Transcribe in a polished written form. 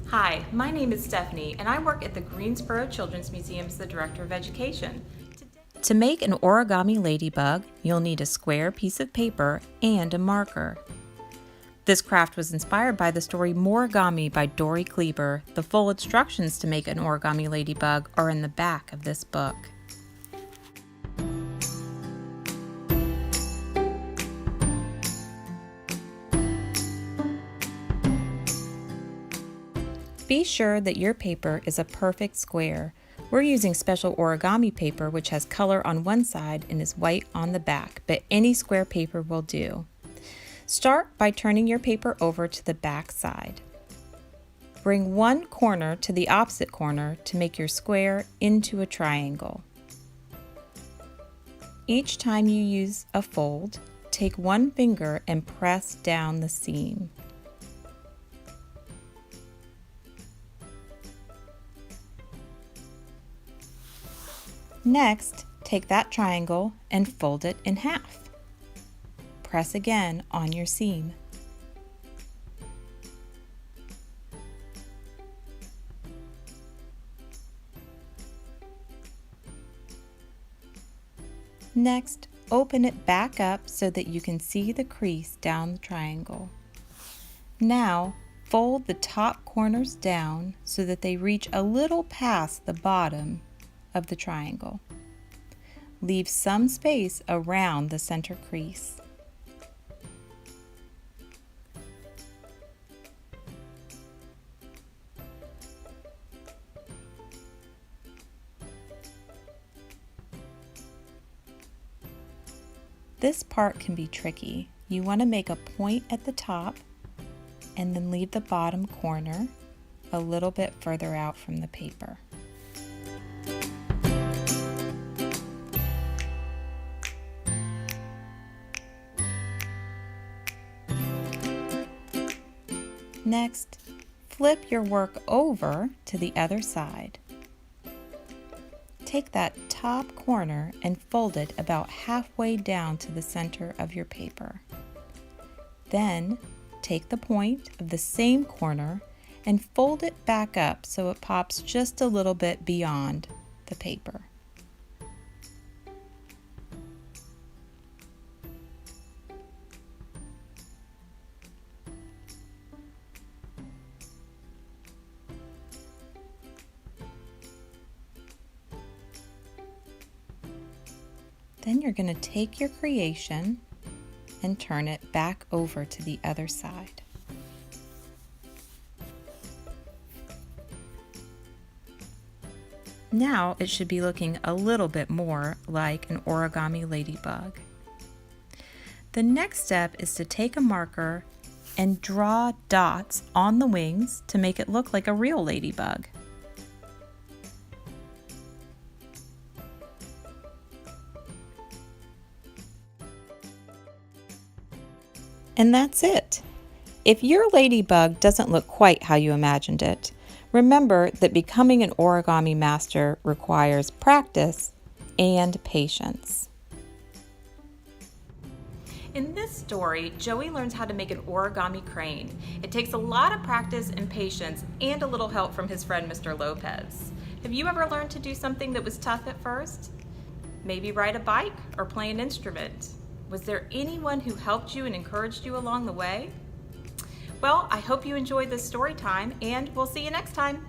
Hi, my name is Stephanie, and I work at the Greensboro Children's Museum as the Director of Education. To make an origami ladybug, you'll need a square piece of paper and a marker. This craft was inspired by the story More-igami by Dori Kleber. The full instructions to make an origami ladybug are in the back of this book. Be sure that your paper is a perfect square. We're using special origami paper which has color on one side and is white on the back, but any square paper will do. Start by turning your paper over to the back side. Bring one corner to the opposite corner to make your square into a triangle. Each time you use a fold, take one finger and press down the seam. Next, take that triangle and fold it in half. Press again on your seam. Next, open it back up so that you can see the crease down the triangle. Now, fold the top corners down so that they reach a little past the bottom of the triangle. Leave some space around the center crease. This part can be tricky. You want to make a point at the top and then leave the bottom corner a little bit further out from the paper. Next, flip your work over to the other side. Take that top corner and fold it about halfway down to the center of your paper. Then, take the point of the same corner and fold it back up so it pops just a little bit beyond the paper. Then you're going to take your creation and turn it back over to the other side. Now it should be looking a little bit more like an origami ladybug. The next step is to take a marker and draw dots on the wings to make it look like a real ladybug. And that's it. If your ladybug doesn't look quite how you imagined it, remember that becoming an origami master requires practice and patience. In this story, Joey learns how to make an origami crane. It takes a lot of practice and patience and a little help from his friend Mr. Lopez. Have you ever learned to do something that was tough at first? Maybe ride a bike or play an instrument. Was there anyone who helped you and encouraged you along the way? Well, I hope you enjoyed this story time, and we'll see you next time.